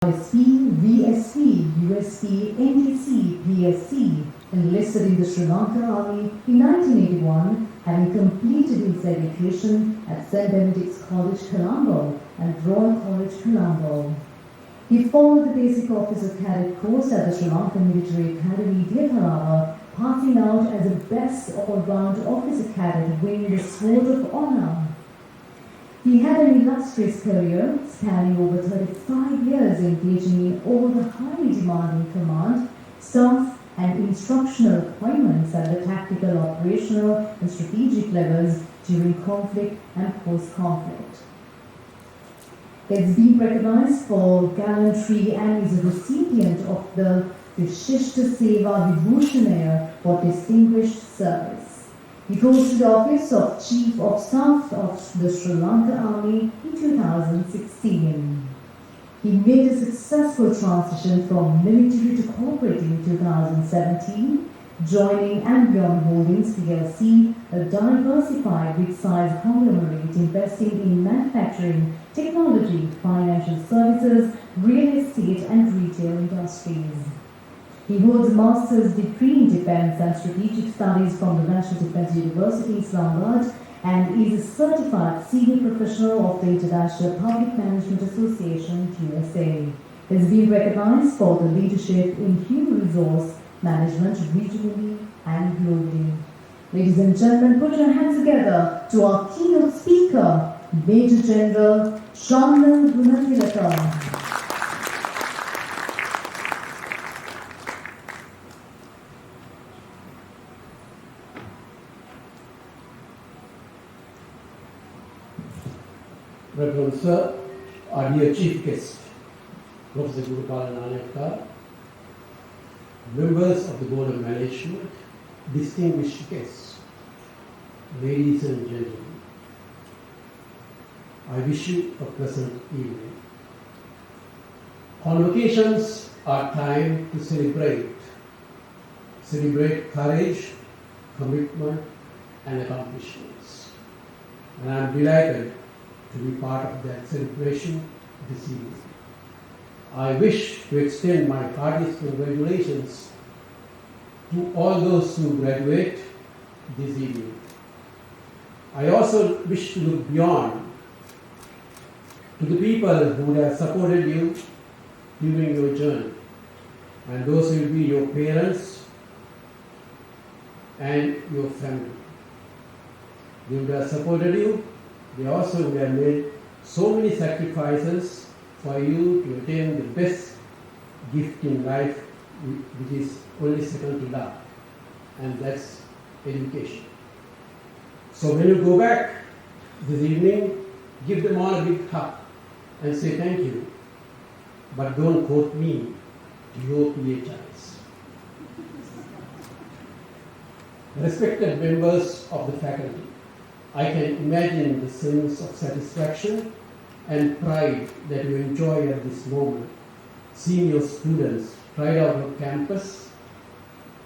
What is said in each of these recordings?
ISP, VSP, USP, NTC, PSC, enlisted in the Sri Lankan Army in 1981, having completed his education at St. Benedict's College, Colombo and Royal College, Colombo. He followed the Basic Officer Cadet course at the Sri Lankan Military Academy, Gunathilaka, passing out as the best all-round officer cadet, winning the Sword of Honour. He had an illustrious career spanning over 35 years, engaging in all the highly demanding command, staff and instructional appointments at the tactical, operational and strategic levels during conflict and post-conflict. He has been recognized for gallantry and is a recipient of the Vishishta Seva Vibhushan for distinguished service. He rose to the office of Chief of Staff of the Sri Lankan Army in 2016. He made a successful transition from military to corporate in 2017, joining Ambion Holdings PLC, a diversified mid-sized conglomerate investing in manufacturing, technology, financial services, real estate and retail industries. He holds a master's degree in Defence and Strategic Studies from the National Defence University, Islamabad, and is a certified senior professional of the International Public Management Association, USA. He has been recognized for the leadership in human resource management regionally and globally. Ladies and gentlemen, put your hands together to our keynote speaker, Major General Channa Gunathilaka. Reverend Sir, our dear Chief Guest, Professor Gunathilaka, members of the Board of Management, distinguished guests, ladies and gentlemen, I wish you a pleasant evening. Convocations are time to celebrate courage, commitment and accomplishments. And I am delighted to be part of that celebration this evening. I wish to extend my heartiest congratulations to all those who graduate this evening. I also wish to look beyond to the people who have supported you during your journey, and those will be your parents and your family. They would have supported you. They also would have made so many sacrifices for you to attain the best gift in life, which is only second to love, and that's education. So when you go back this evening, give them all a big hug and say thank you, but don't quote me to your PHIs. Respected members of the faculty, I can imagine the sense of satisfaction and pride that you enjoy at this moment, seeing your students ride out of campus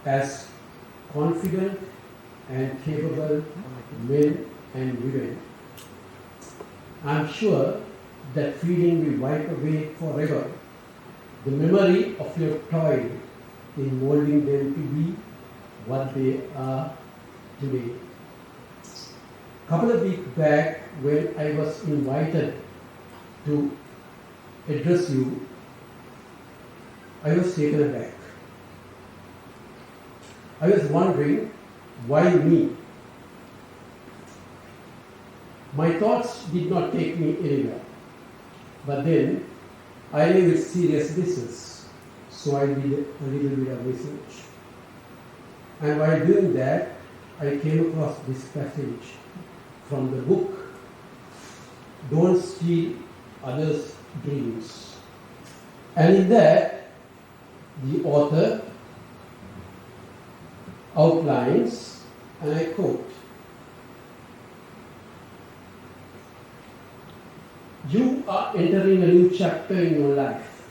as confident and capable men and women. I'm sure that feeling will wipe away forever the memory of your toil in molding them to be what they are today. A couple of weeks back, when I was invited to address you, I was taken aback. I was wondering, why me? My thoughts did not take me anywhere. But then, I knew it's serious business, so I did a little bit of research. And while doing that, I came across this passage from the book, Don't Steal Others' Dreams. And in that, the author outlines, and I quote, "You are entering a new chapter in your life,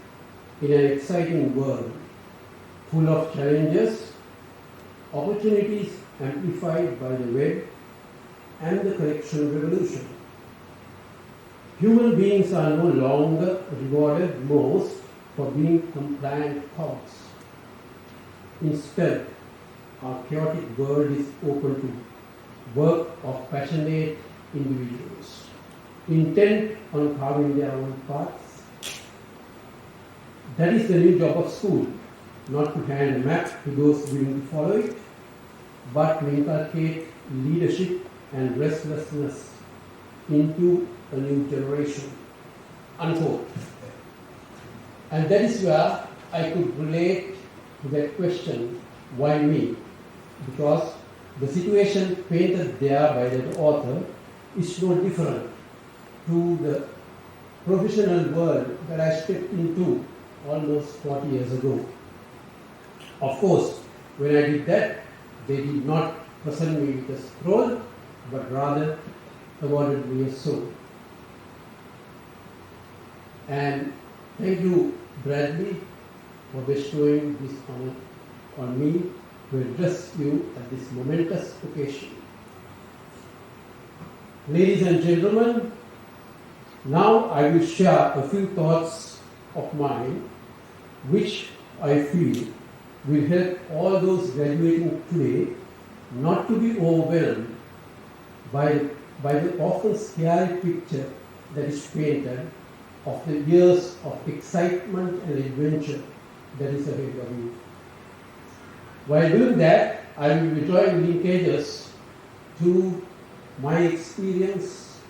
in an exciting world, full of challenges, opportunities amplified by the web and the connection revolution. Human beings are no longer rewarded most for being compliant thoughts. Instead, our chaotic world is open to work of passionate individuals, intent on carving their own paths. That is the new job of school, not to hand a map to those willing to follow it, but to inculcate leadership and restlessness into a new generation. Unquote. And that is where I could relate to that question, why me? Because the situation painted there by that author is no different to the professional world that I stepped into almost 40 years ago. Of course, when I did that, they did not present me with a scroll, but rather awarded me a sword. And thank you, Bradley, for bestowing this honor on me to address you at this momentous occasion. Ladies and gentlemen, now I will share a few thoughts of mine which I feel will help all those graduating today not to be overwhelmed by the often scary picture that is painted of the years of excitement and adventure that is ahead of you. While doing that, I will be drawing linkages to my experience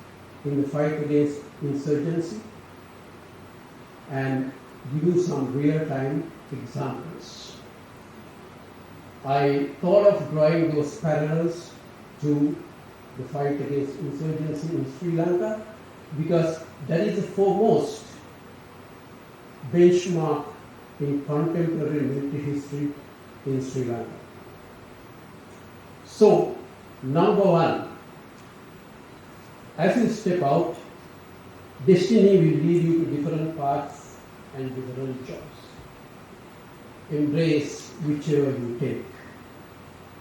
in the fight against insurgency and give you some real-time examples. I thought of drawing those parallels to the fight against insurgency in Sri Lanka because that is the foremost benchmark in contemporary military history in Sri Lanka. So, number one, as you step out, destiny will lead you to different paths and different jobs. Embrace whichever you take.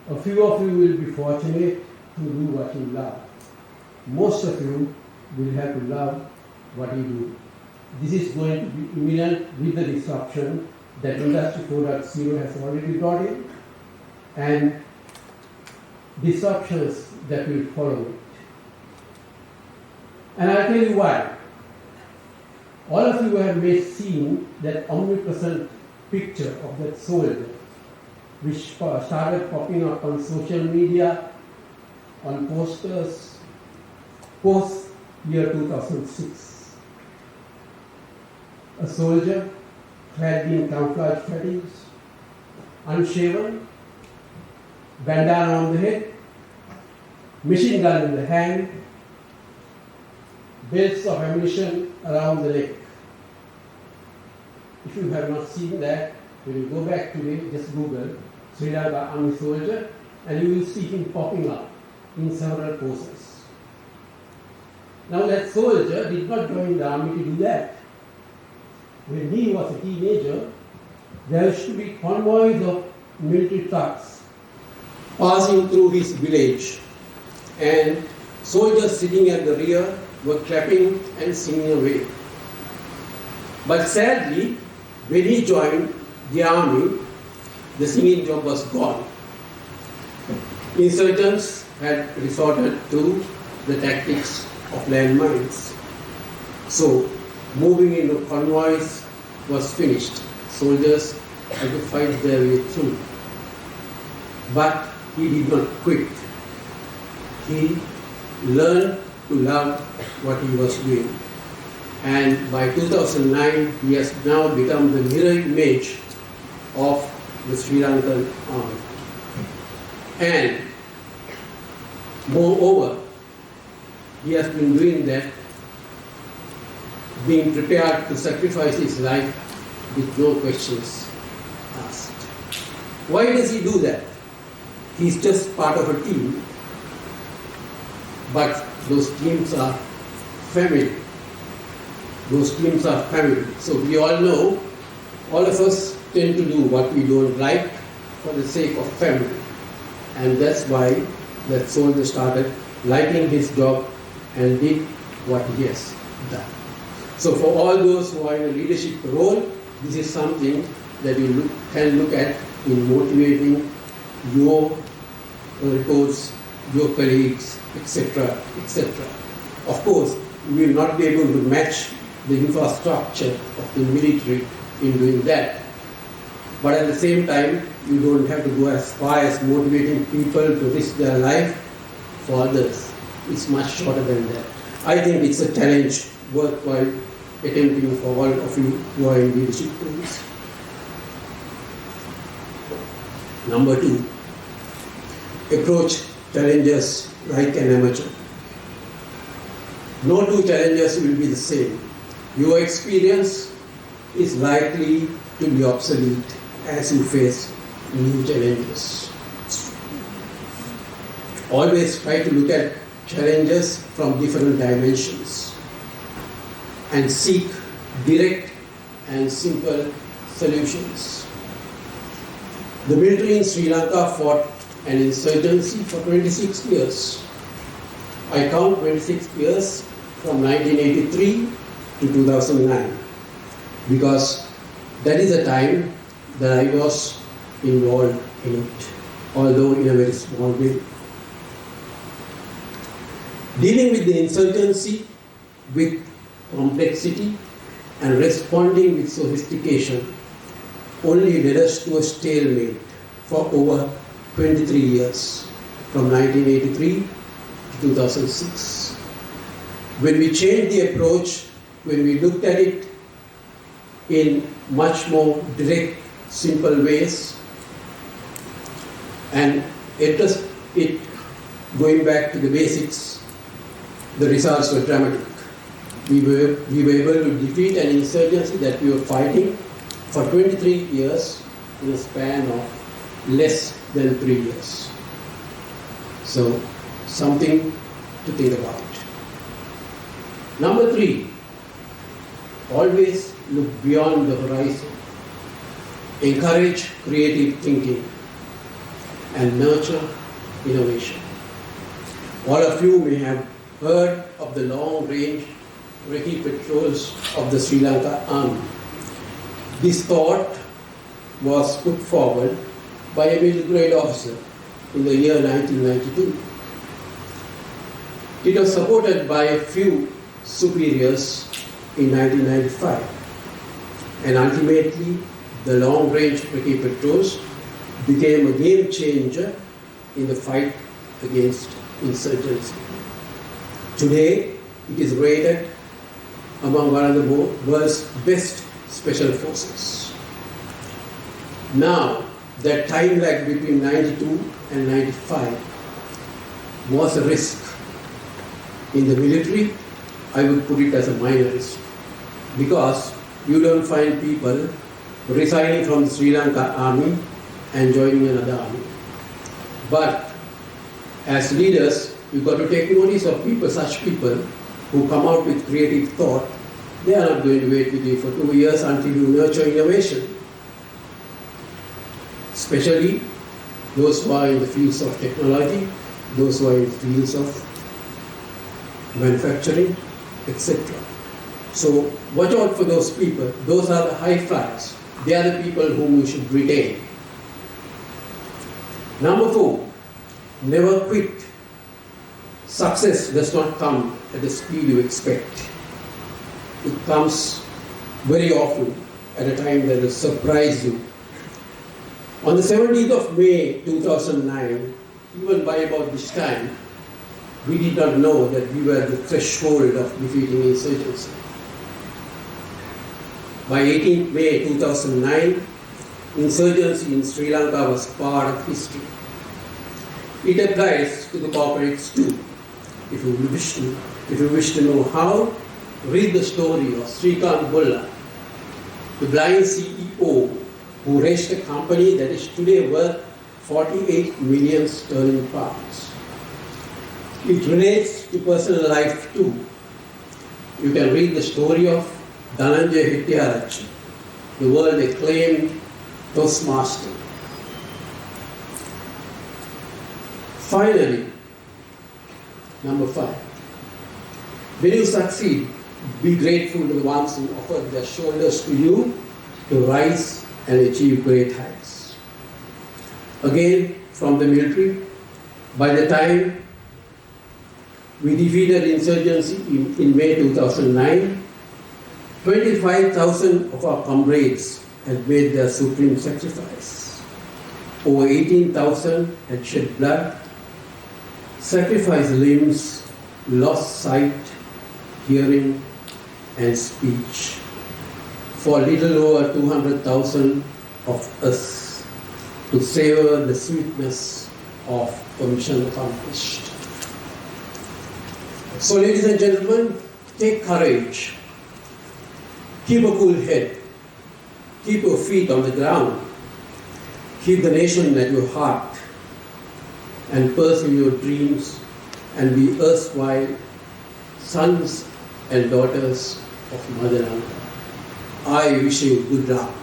A few of you will be fortunate to do what you love. Most of you will have to love what you do. This is going to be imminent with the disruption that Industry 4.0 has already brought in and disruptions that will follow it. And I'll tell you why. All of you have seen that omnipresent picture of that soldier which started popping up on social media, on posters, post year 2006. A soldier clad in camouflage fatigues, unshaven, bandana on the head, machine gun in the hand, belts of ammunition around the neck. If you have not seen that, when you go back today, just Google Sri Lanka Army soldier and you will see him popping up in several poses. Now that soldier did not join the army to do that. When he was a teenager, there used to be convoys of military trucks passing through his village and soldiers sitting at the rear were clapping and singing away. But sadly, when he joined the army, the singing job was gone. Insurgents had resorted to the tactics of landmines. So, moving into convoys was finished. Soldiers had to fight their way through. But he did not quit. He learned to love what he was doing. And by 2009, he has now become the mirror image of the Sri Lankan army. And moreover, he has been doing that, being prepared to sacrifice his life with no questions asked. Why does he do that? He's just part of a team, but those teams are family. Those teams are family. So we all know, all of us tend to do what we don't like for the sake of family. And that's why that soldier started liking his job and did what he has done. So for all those who are in a leadership role, this is something that you can look at in motivating your reports, your colleagues, etc., etc. Of course, we will not be able to match the infrastructure of the military in doing that. But at the same time, you don't have to go as far as motivating people to risk their life for others. It's much shorter than that. I think it's a challenge worthwhile attempting for all of you who are in leadership roles. Number 2, approach challenges like an amateur. No two challenges will be the same. Your experience is likely to be obsolete as you face new challenges. Always try to look at challenges from different dimensions and seek direct and simple solutions. The military in Sri Lanka fought an insurgency for 26 years. I count 26 years from 1983 to 2009 because that is the time that I was involved in it, although in a very small way. Dealing with the insurgency with complexity and responding with sophistication only led us to a stalemate for over 23 years, from 1983 to 2006. When we changed the approach, when we looked at it in much more direct, simple ways, and addressed it going back to the basics, the results were dramatic. We were able to defeat an insurgency that we were fighting for 23 years in a span of less than 3 years. So, something to think about. Number 3, always look beyond the horizon. Encourage creative thinking and nurture innovation. All of you may have heard of the long-range recce patrols of the Sri Lanka Army. This thought was put forward by a middle grade officer in the year 1992. It was supported by a few superiors in 1995, and ultimately the long-range recce patrols became a game changer in the fight against insurgency. Today, it is rated among one of the world's best special forces. Now, that time lag between 92 and 95 was a risk. In the military, I would put it as a minor risk, because you don't find people resigning from the Sri Lanka army and joining another army. But as leaders, you've got to take notice of people, such people who come out with creative thought. They are not going to wait with you for 2 years until you nurture innovation. Especially those who are in the fields of technology, those who are in the fields of manufacturing, etc. So watch out for those people. Those are the high flyers. They are the people whom you should retain. Number 4, never quit. Success does not come at the speed you expect. It comes very often at a time that will surprise you. On the 17th of May 2009, even by about this time, we did not know that we were at the threshold of defeating insurgency. By 18th May 2009, insurgency in Sri Lanka was part of history. It applies to the corporates too. If you wish to know how, read the story of Srikant Bulla, the blind CEO who raised a company that is today worth 48 million sterling pounds. It relates to personal life too. You can read the story of Dhananjay Hettiarachchi, the world acclaimed Toastmaster. Finally, number 5. When you succeed, be grateful to the ones who offered their shoulders to you to rise and achieve great heights. Again, from the military, by the time we defeated insurgency in May 2009, 25,000 of our comrades had made their supreme sacrifice. Over 18,000 had shed blood, sacrificed limbs, lost sight, hearing, and speech, for a little over 200,000 of us to savor the sweetness of a mission accomplished. So, ladies and gentlemen, take courage, keep a cool head, keep your feet on the ground, keep the nation at your heart, and pursue your dreams and be erstwhile sons and daughters of Mother Lanka. I wish you good luck.